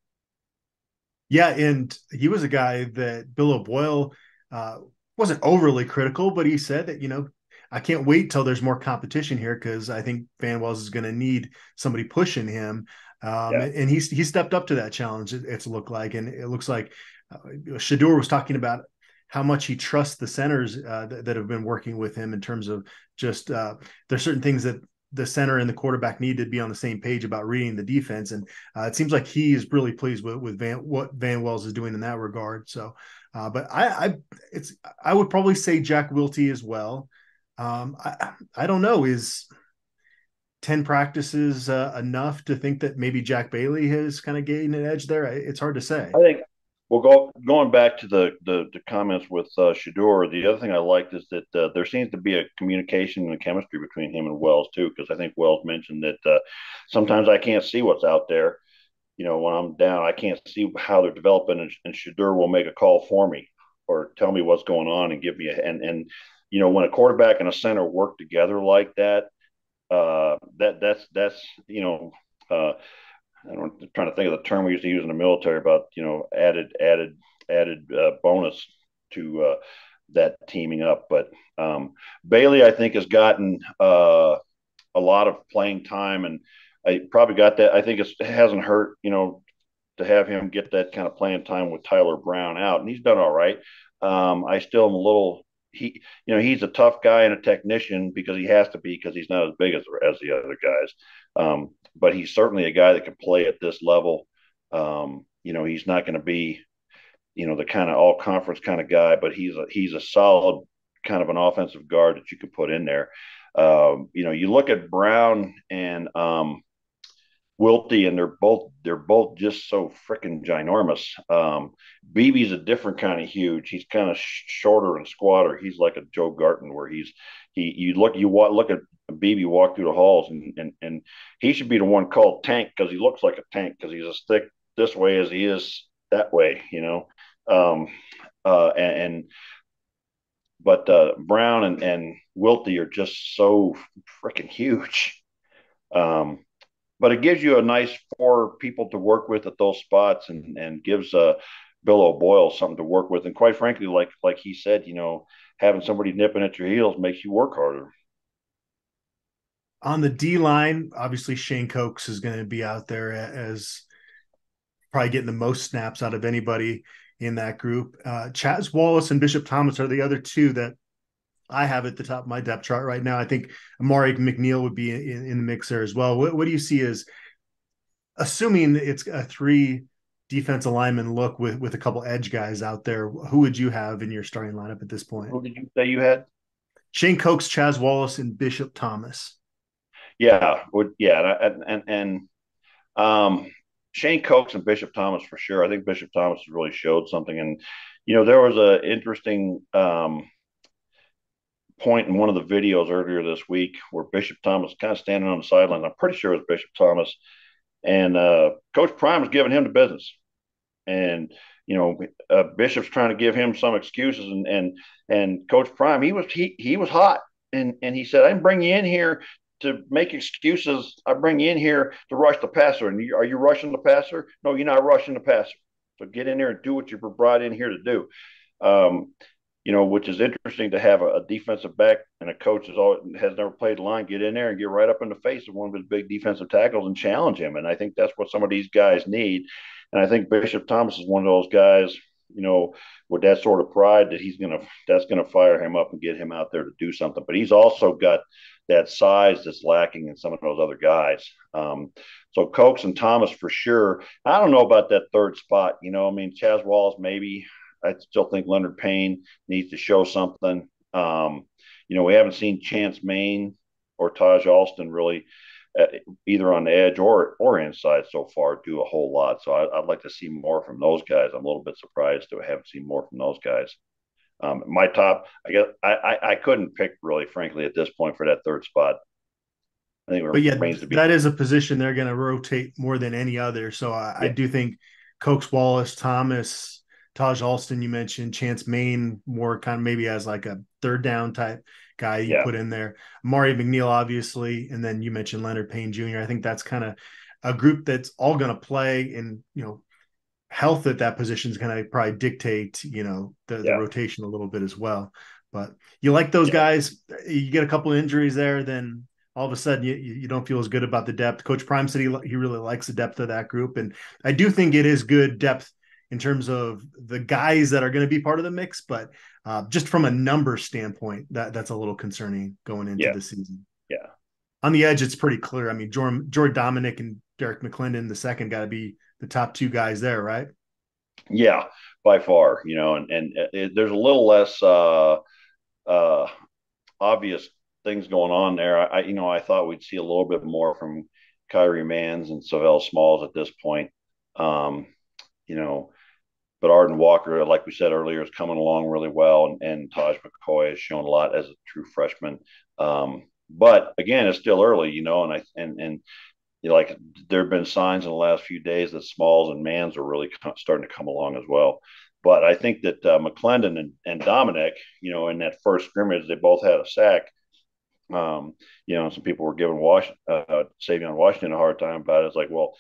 S1: Yeah, and he was a guy that Bill O'Boyle wasn't overly critical, but he said that, I can't wait till there's more competition here because I think Van Wells is going to need somebody pushing him.
S2: Yeah,
S1: And he stepped up to that challenge, it's looked like. And it looks like Shador was talking about how much he trusts the centers that have been working with him in terms of just there's certain things that the center and the quarterback need to be on the same page about reading the defense. And it seems like he is really pleased with what Van Wells is doing in that regard. So, but I would probably say Jack Wiltie as well. I don't know. Is 10 practices enough to think that maybe Jack Bailey has kind of gained an edge there? It's hard to say.
S2: I think. Well, going back to the comments with Shador, the other thing I liked is that there seems to be a communication and a chemistry between him and Wells too, because I think Wells mentioned that sometimes I can't see what's out there. When I'm down, I can't see how they're developing, and Shador will make a call for me or tell me what's going on and give me when a quarterback and a center work together like that, that's I'm trying to think of the term we used to use in the military about added bonus to that teaming up. But Bailey, I think, has gotten a lot of playing time, and I probably got that. I think it hasn't hurt, to have him get that kind of playing time with Tyler Brown out, and he's done all right. I still am a little. He's a tough guy and a technician because he has to be because he's not as big as the other guys. But he's certainly a guy that can play at this level. He's not going to be, the kind of all conference kind of guy, but he's a solid kind of an offensive guard that you could put in there. You look at Brown and Wiltie, and they're both just so freaking ginormous. Beebe's a different kind of huge. He's kind of shorter and squatter. He's like a Joe Garton, where you look at Beebe walk through the halls, and he should be the one called Tank because he looks like a tank because he's as thick this way as he is that way. Um, and but Brown and Wiltie are just so freaking huge. Um, but it gives you a nice four people to work with at those spots, and gives Bill O'Boyle something to work with. And quite frankly, like he said, having somebody nipping at your heels makes you work harder.
S1: On the D line, obviously Shane Cokes is going to be out there as probably getting the most snaps out of anybody in that group. Chaz Wallace and Bishop Thomas are the other two that I have at the top of my depth chart right now. I think Amari McNeil would be in the mix there as well. What do you see as, assuming it's a three defensive lineman look with a couple edge guys out there, who would you have in your starting lineup at this point?
S2: Who did you say you had?
S1: Shane Cokes, Chaz Wallace, and Bishop Thomas.
S2: Yeah, and Shane Cokes and Bishop Thomas for sure. I think Bishop Thomas has really showed something, and there was an interesting point in one of the videos earlier this week where Bishop Thomas kind of standing on the sideline. I'm pretty sure it was Bishop Thomas, and Coach Prime was giving him the business, and Bishop's trying to give him some excuses, and Coach Prime he was hot, and he said, "I didn't bring you in here to make excuses. I bring you in here to rush the passer. And are you rushing the passer? No, you're not rushing the passer. So get in there and do what you were brought in here to do." Which is interesting to have a defensive back and a coach has never played the line, get in there and get right up in the face of one of his big defensive tackles and challenge him. And I think that's what some of these guys need. And I think Bishop Thomas is one of those guys, with that sort of pride that's gonna fire him up and get him out there to do something. But he's also got that size that's lacking in some of those other guys. So Cokes and Thomas for sure. I don't know about that third spot. Chaz Wallace maybe. I still think Leonard Payne needs to show something. We haven't seen Chance Main or Taj Alston really either on the edge or inside so far do a whole lot. So I'd like to see more from those guys. I'm a little bit surprised that I haven't seen more from those guys. My top, I guess I couldn't pick really, frankly, at this point for that third spot. I think it remains to be.
S1: That is a position they're going to rotate more than any other. So I do think Cokes, Wallace, Thomas, Taj Alston, you mentioned Chance Main, more kind of maybe as like a third down type guy you put in there. Amari McNeil, obviously, and then you mentioned Leonard Payne Jr. I think that's kind of a group that's all going to play, and health at that position is going to probably dictate the rotation a little bit as well. But you like those guys, you get a couple of injuries there, then all of a sudden you don't feel as good about the depth. Coach Prime said he really likes the depth of that group, and I do think it is good depth in terms of the guys that are going to be part of the mix, but just from a number standpoint, that's a little concerning going into the season.
S2: Yeah.
S1: On the edge, it's pretty clear. I mean, Jordan Dominic and Derek McClendon, the second, got to be the top two guys there, right?
S2: Yeah, by far. And there's a little less obvious things going on there. I thought we'd see a little bit more from Kyrie Mans and Savell Smalls at this point. But Arden Walker, like we said earlier, is coming along really well, and Taj McCoy has shown a lot as a true freshman. But again, it's still early, and there have been signs in the last few days that Smalls and Mans are really starting to come along as well. But I think that McClendon and Dominic, in that first scrimmage, they both had a sack. Some people were giving Savion Washington a hard time about it. It's like, well,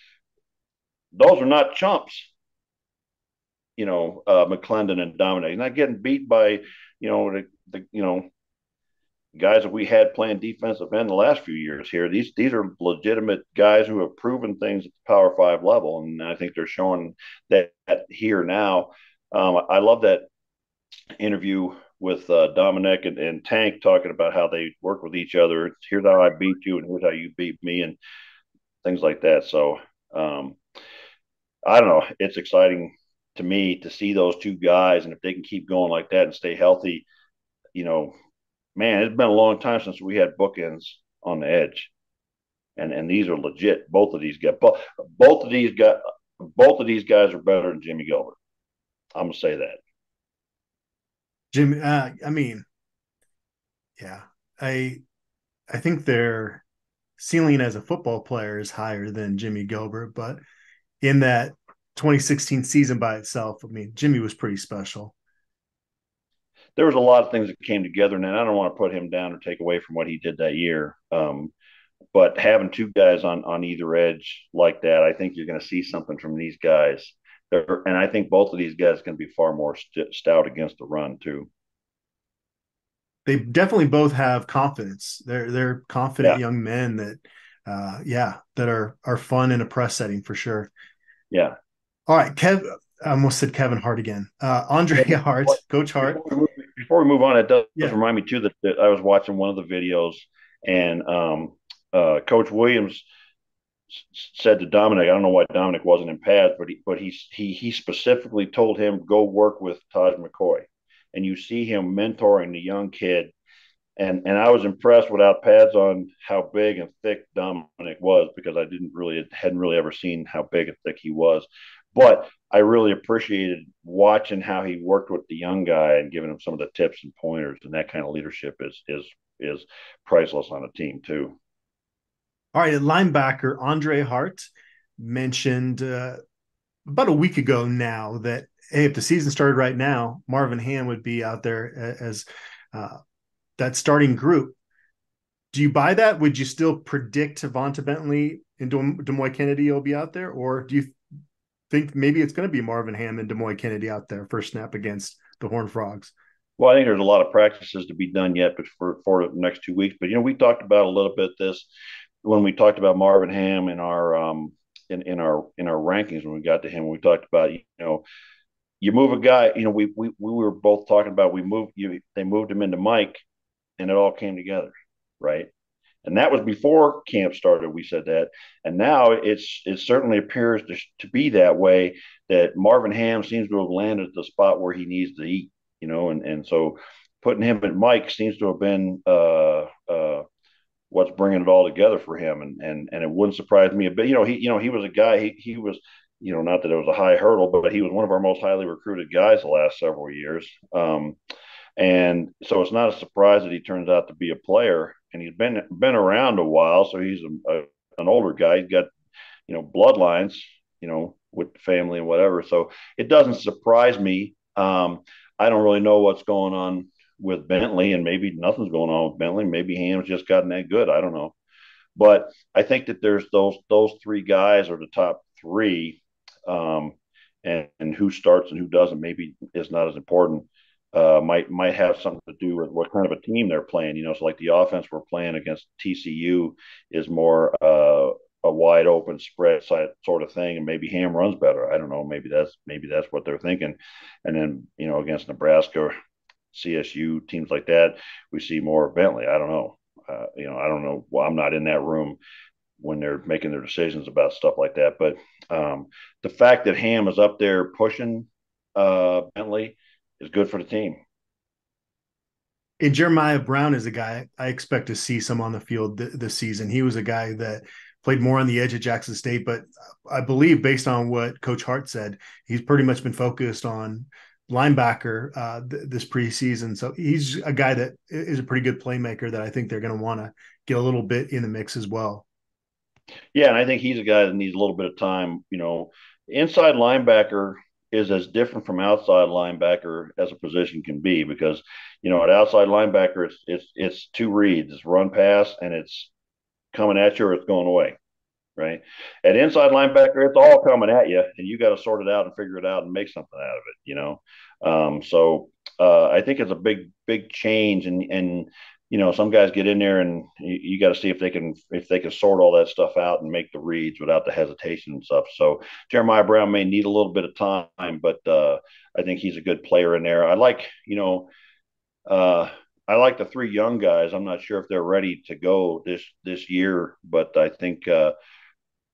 S2: those are not chumps. McClendon and Dominic, not getting beat by, the guys that we had playing defensive end the last few years here. These are legitimate guys who have proven things at the Power 5 level, and I think they're showing that here now. I love that interview with Dominic and Tank talking about how they work with each other. Here's how I beat you, and here's how you beat me, and things like that. So I don't know. It's exciting to me to see those two guys, and if they can keep going like that and stay healthy, man, it's been a long time since we had bookends on the edge, and these are legit. Both of these guys are better than Jimmy Gilbert. I'm gonna say that.
S1: Jimmy, I mean, yeah, I think their ceiling as a football player is higher than Jimmy Gilbert, but in that 2016 season by itself, I mean, Jimmy was pretty special.
S2: There was a lot of things that came together, and I don't want to put him down or take away from what he did that year. But having two guys on either edge like that, I think you're going to see something from these guys. And I think both of these guys can be far more stout against the run too.
S1: they definitely both have confidence. They're confident
S2: Yeah,
S1: young men that, that are fun in a press setting for sure.
S2: yeah.
S1: All right, I almost said Kevin Hart again. Andre Hart, Coach Hart.
S2: Before we move on, it does
S1: Yeah,
S2: remind me too that I was watching one of the videos, and Coach Williams said to Dominic, I don't know why Dominic wasn't in pads, but he specifically told him go work with Taj McCoy, and you see him mentoring the young kid. And I was impressed without pads on how big and thick Dominic was, because I hadn't really ever seen how big and thick he was. But I really appreciated watching how he worked with the young guy and giving him some of the tips and pointers, and that kind of leadership is priceless on a team too.
S1: all right, linebacker Andre Hart mentioned about a week ago now that, hey, if the season started right now, Marvin Ham would be out there as uh, that starting group. Do you buy that? Would you still predict Vonta Bentley and Demoy Kennedy will be out there, or do you think maybe it's going to be Marvin Ham and Demoy Kennedy out there first snap against the Horned Frogs?
S2: Well, I think there's a lot of practices to be done yet, but for the next 2 weeks. But we talked about a little bit this when we talked about Marvin Ham in our in our rankings. When we got to him, we talked about you move a guy. We were both talking about they moved him into Mike, and it all came together, right? And that was before camp started. We said that, and now it certainly appears to be that way. That Marvin Ham seems to have landed at the spot where he needs to eat, and so putting him at Mike seems to have been what's bringing it all together for him, and it wouldn't surprise me a bit. He was a guy. He was. Not that it was a high hurdle, but he was one of our most highly recruited guys the last several years. And so it's not a surprise that he turns out to be a player, and he's been around a while. So he's an older guy. He's got bloodlines, with the family and whatever. So it doesn't surprise me. I don't really know what's going on with Bentley, and maybe nothing's going on with Bentley. Maybe Ham's just gotten that good. I don't know, but I think that there's those three guys are the top three, um, and who starts and who doesn't maybe is not as important. Might have something to do with what kind of a team they're playing. So like the offense we're playing against TCU is more a wide open spread sort of thing, and maybe Ham runs better. I don't know. Maybe that's what they're thinking. And then against Nebraska, CSU, teams like that, we see more of Bentley. I don't know. I don't know. Well, I'm not in that room when they're making their decisions about stuff like that. But the fact that Ham is up there pushing Bentley is good for the team.
S1: And Jeremiah Brown is a guy I expect to see some on the field this season. He was a guy that played more on the edge at Jackson State, but I believe based on what Coach Hart said, he's pretty much been focused on linebacker this preseason. So he's a guy that is a pretty good playmaker that I think they're going to want to get a little bit in the mix as well.
S2: Yeah, and I think he's a guy that needs a little bit of time. Inside linebacker is as different from outside linebacker as a position can be, because at outside linebacker it's two reads: it's run pass, and it's coming at you or it's going away. Right. At inside linebacker, it's all coming at you, and you got to sort it out and figure it out and make something out of it. So I think it's a big change, and some guys get in there, and you got to see if they can sort all that stuff out and make the reads without the hesitation and stuff. So Jeremiah Brown may need a little bit of time, but I think he's a good player in there. Uh, I like the three young guys. I'm not sure if they're ready to go this year, but I think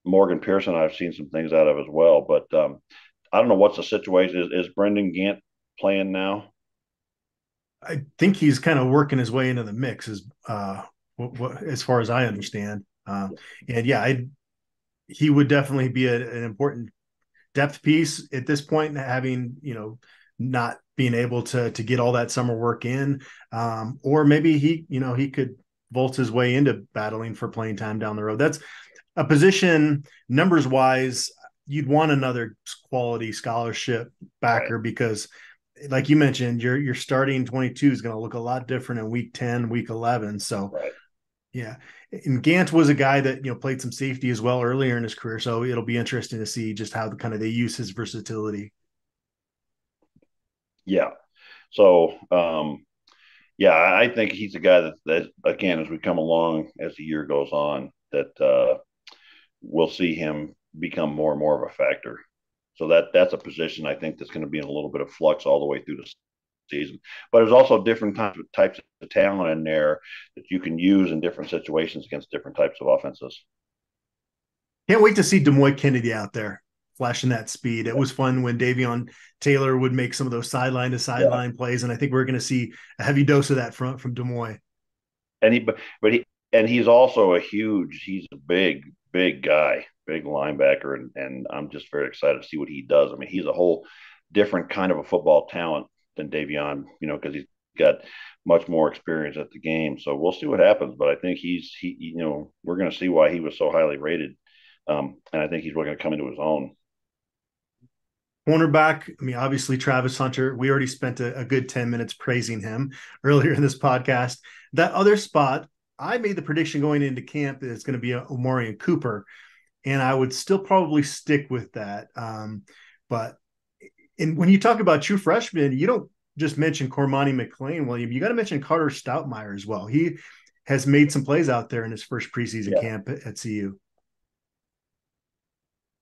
S2: Morgan Pearson I've seen some things out of as well. But I don't know what's the situation. Is Brendan Gant playing now?
S1: I think he's kind of working his way into the mix as far as I understand. And yeah, he would definitely be an important depth piece at this point, having, not being able to get all that summer work in, or maybe he could vault his way into battling for playing time down the road. That's a position numbers wise. You'd want another quality scholarship backer,
S2: Right.
S1: because like you mentioned, your starting 22 is going to look a lot different in week 10, week 11. So
S2: Right.
S1: yeah. And Gant was a guy that, played some safety as well earlier in his career. So it'll be interesting to see just how they use his versatility.
S2: Yeah. So Yeah, I think he's a guy that again, as we come along, as the year goes on, that we'll see him become more and more of a factor. So that's a position I think that's going to be in a little bit of flux all the way through the season. But there's also different types of talent in there that you can use in different situations against different types of offenses.
S1: Can't wait to see Demoy Kennedy out there flashing that speed. It
S2: Yeah.
S1: was fun when Davion Taylor would make some of those sideline to
S2: Yeah.
S1: sideline plays, and I think we're going to see a heavy dose of that front from Demoy.
S2: And he's also he's a big guy, big linebacker, and I'm just very excited to see what he does. I mean, he's a whole different kind of a football talent than Davion, because he's got much more experience at the game. So we'll see what happens. But I think we're going to see why he was so highly rated, and I think he's really going to come into his own.
S1: Cornerback, I mean, obviously Travis Hunter, we already spent a good 10 minutes praising him earlier in this podcast. That other spot, I made the prediction going into camp that it's going to be Omarion Cooper, and I would still probably stick with that. But when you talk about true freshmen, you don't just mention Cormani McLean, William. You got to mention Carter Stoutmeyer as well. He has made some plays out there in his first preseason camp at CU.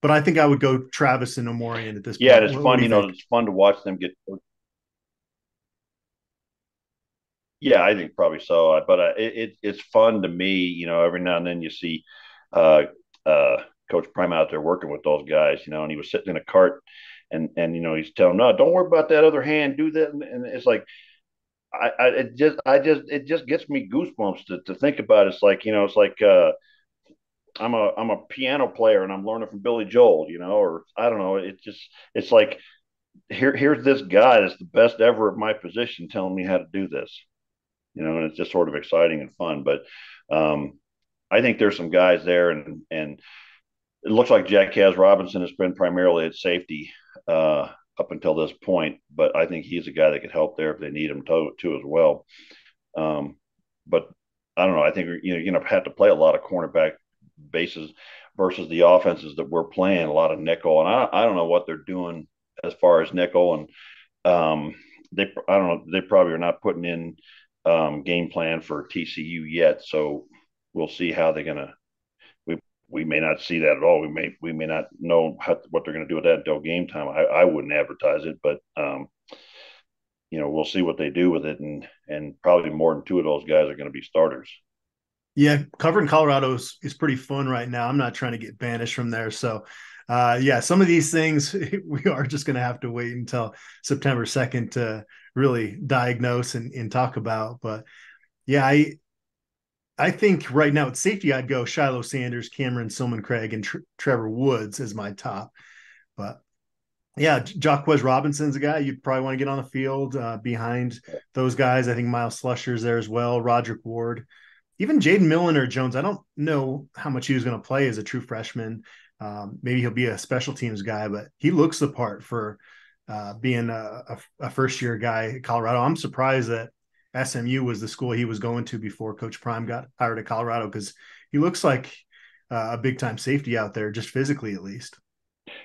S1: But I think I would go Travis and Omarion at this point.
S2: Yeah, it's fun.
S1: It's
S2: fun to watch them get. Yeah, I think probably so. But it's fun to me. Every now and then you see uh, Coach Prime out there working with those guys. And he was sitting in a cart, and he's telling them, no, don't worry about that other hand. Do that, and it's like it just gets me goosebumps to think about. It's like it's like I'm a piano player and I'm learning from Billy Joel, or I don't know. It's like here's this guy that's the best ever at my position telling me how to do this, and it's just sort of exciting and fun. But I think there's some guys there, and it looks like Jack Kaz Robinson has been primarily at safety up until this point, but I think he's a guy that could help there if they need him to as well. But I don't know. I think you're going to have to play a lot of cornerback bases versus the offenses that we're playing, a lot of nickel, and I don't know what they're doing as far as nickel, and I don't know, they probably are not putting in game plan for TCU yet, so we'll see how they're gonna. We may not see that at all. We may not know what they're going to do with that until game time. I wouldn't advertise it, but we'll see what they do with it, and probably more than two of those guys are going to be starters.
S1: Yeah, covering Colorado is pretty fun right now. I'm not trying to get banished from there. So, some of these things we are just going to have to wait until September 2nd to really diagnose and talk about. But yeah, I think right now at safety, I'd go Shiloh Sanders, Cameron Silman-Craig, and Trevor Woods as my top. But yeah, Jacquez Robinson's a guy you'd probably want to get on the field behind those guys. I think Miles Slusher's there as well, Roderick Ward. Even Jaden Milliner Jones, I don't know how much he was going to play as a true freshman. Maybe he'll be a special teams guy, but he looks the part for being a first-year guy at Colorado. I'm surprised that SMU was the school he was going to before Coach Prime got hired at Colorado, because he looks like a big-time safety out there, just physically at least.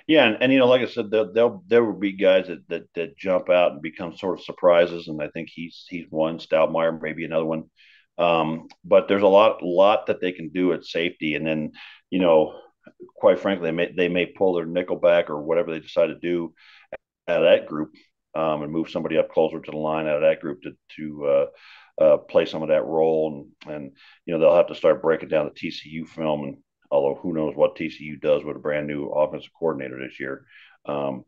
S2: Yeah, and like I said, there will be guys that jump out and become sort of surprises, and I think he's one. Stoutmeyer, maybe another one. But there's a lot that they can do at safety, and then quite frankly, they may pull their nickel back or whatever they decide to do out of that group, and move somebody up closer to the line out of that group to play some of that role, and they'll have to start breaking down the TCU film, and although who knows what TCU does with a brand new offensive coordinator this year. But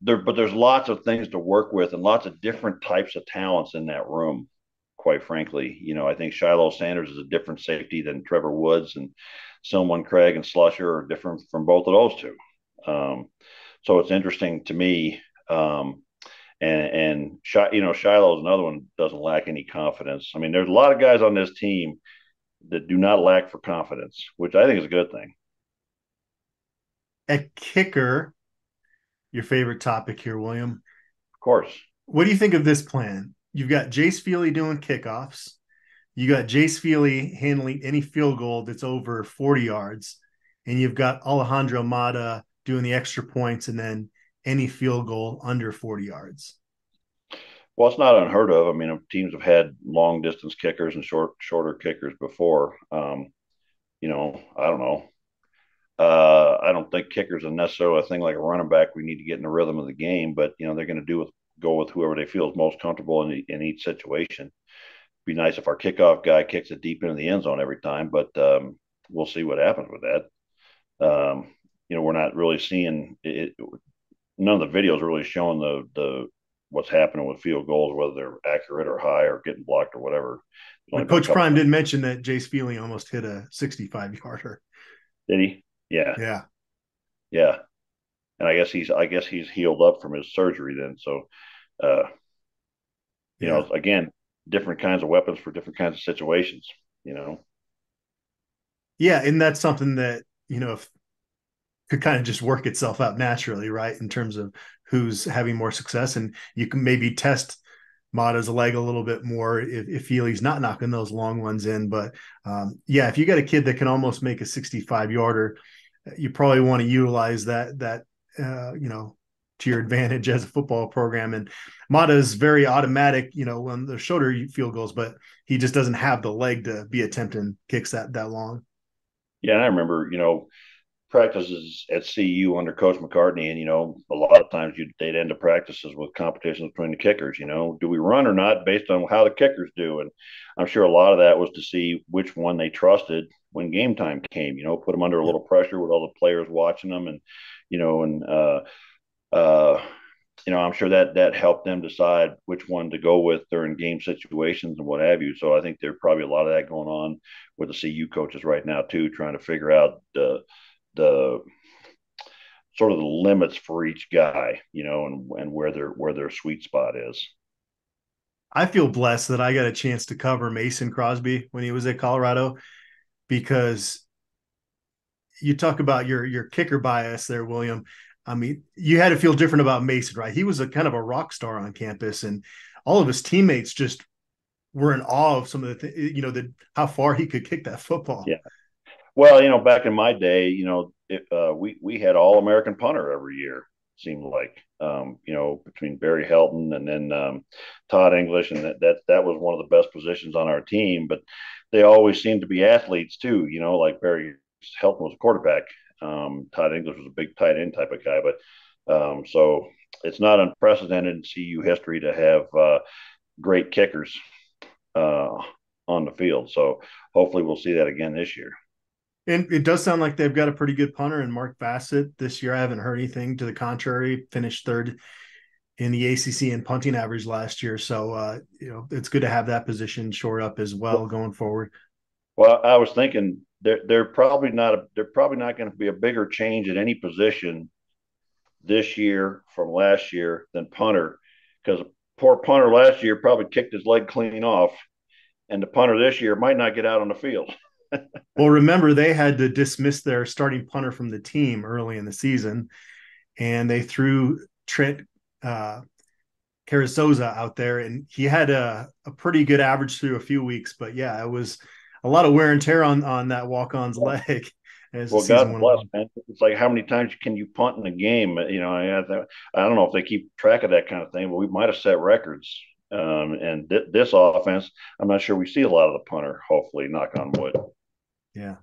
S2: there's lots of things to work with and lots of different types of talents in that room. Quite frankly, I think Shiloh Sanders is a different safety than Trevor Woods, and Silman-Craig and Slusher are different from both of those two. So it's interesting to me. Shiloh is another one that doesn't lack any confidence. I mean, there's a lot of guys on this team that do not lack for confidence, which I think is a good thing.
S1: At kicker, your favorite topic here, William.
S2: Of course.
S1: What do you think of this plan? You've got Jace Feely doing kickoffs. You got Jace Feely handling any field goal that's over 40 yards. And you've got Alejandro Mata doing the extra points and then any field goal under 40 yards.
S2: Well, it's not unheard of. I mean, teams have had long distance kickers and shorter kickers before. I don't know. I don't think kickers are necessarily a thing like a running back. We need to get in the rhythm of the game, but they're going to go with whoever they feel is most comfortable in each situation. Be nice if our kickoff guy kicks it deep into the end zone every time, but we'll see what happens with that. We're not really seeing it. None of the videos are really showing the what's happening with field goals, whether they're accurate or high or getting blocked or whatever.
S1: But Coach Prime did mention that Jace Feely almost hit a 65-yarder.
S2: Did he? Yeah.
S1: Yeah.
S2: Yeah. And I guess he's healed up from his surgery then. So, again, different kinds of weapons for different kinds of situations.
S1: Yeah, and that's something that could kind of just work itself out naturally, right? In terms of who's having more success, and you can maybe test Mata's leg a little bit more if Feely's not knocking those long ones in. But if you got a kid that can almost make a 65-yarder, you probably want to utilize that to your advantage as a football program. And Mata is very automatic, on the shorter field goals, but he just doesn't have the leg to be attempting kicks that long.
S2: Yeah, and I remember, practices at CU under Coach McCartney, and a lot of times they'd end the practices with competitions between the kickers. Do we run or not based on how the kickers do? And I'm sure a lot of that was to see which one they trusted when game time came. Put them under a little pressure with all the players watching them, and I'm sure that helped them decide which one to go with during game situations and what have you. So I think there's probably a lot of that going on with the CU coaches right now too, trying to figure out the sort of the limits for each guy, and where their sweet spot is.
S1: I feel blessed that I got a chance to cover Mason Crosby when he was at Colorado, because you talk about your kicker bias there, William. I mean, you had to feel different about Mason, right? He was a kind of a rock star on campus, and all of his teammates just were in awe of some of the how far he could kick that football.
S2: Yeah. Well, back in my day, we had All-American punter every year. Seemed like, between Barry Helton and then Todd English, and that was one of the best positions on our team. But they always seemed to be athletes too. Like Barry Helton was a quarterback. Todd English was a big tight end type of guy. But so it's not unprecedented in CU history to have great kickers on the field. So hopefully we'll see that again this year.
S1: And it does sound like they've got a pretty good punter in Mark Bassett this year. I haven't heard anything to the contrary. Finished third in the ACC in punting average last year. So, it's good to have that position shored up as well going forward.
S2: Well, I was thinking they're probably not going to be a bigger change at any position this year from last year than punter, because poor punter last year probably kicked his leg clean off, and the punter this year might not get out on the field.
S1: Well, remember, they had to dismiss their starting punter from the team early in the season, and they threw Trent Carasoza out there, and he had a pretty good average through a few weeks. But yeah, it was a lot of wear and tear on that walk-on's leg.
S2: Well, God bless, man. It's like, how many times can you punt in a game? I don't know if they keep track of that kind of thing, but we might have set records. And this offense, I'm not sure we see a lot of the punter, hopefully, knock on wood.
S1: Yeah.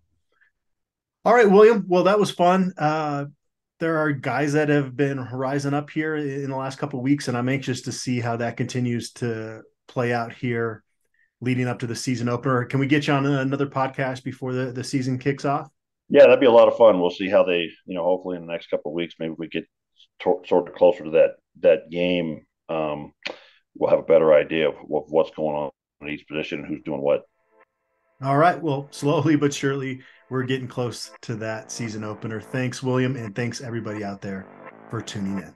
S1: All right, William. Well, that was fun. There are guys that have been rising up here in the last couple of weeks, and I'm anxious to see how that continues to play out here leading up to the season opener. Can we get you on another podcast before the season kicks off?
S2: Yeah, that'd be a lot of fun. We'll see how they, hopefully in the next couple of weeks, maybe we get sort of closer to that game. We'll have a better idea of what's going on in each position and who's doing what.
S1: All right. Well, slowly but surely, we're getting close to that season opener. Thanks, William, and thanks everybody out there for tuning in.